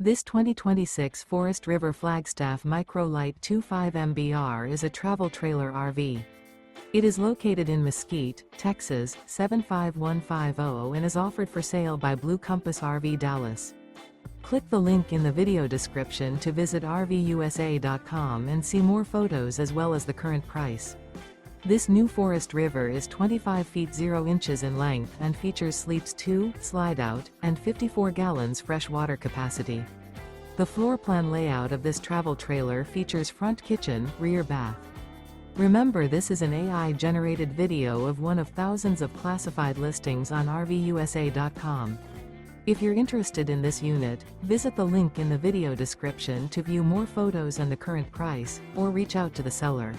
This 2026 Forest River Flagstaff Micro Lite 25 MBR is a travel trailer RV. It is located in Mesquite, Texas, 75150 and is offered for sale by Blue Compass RV Dallas. Click the link in the video description to visit RVUSA.com and see more photos as well as the current price. This new Forest River is 25 feet 0 inches in length and features sleeps 2, Slideout, and 54 gallons fresh water capacity. The floor plan layout of this travel trailer features front kitchen, rear bath. Remember, this is an AI-generated video of one of thousands of classified listings on RVUSA.com. If you're interested in this unit, visit the link in the video description to view more photos and the current price, or reach out to the seller.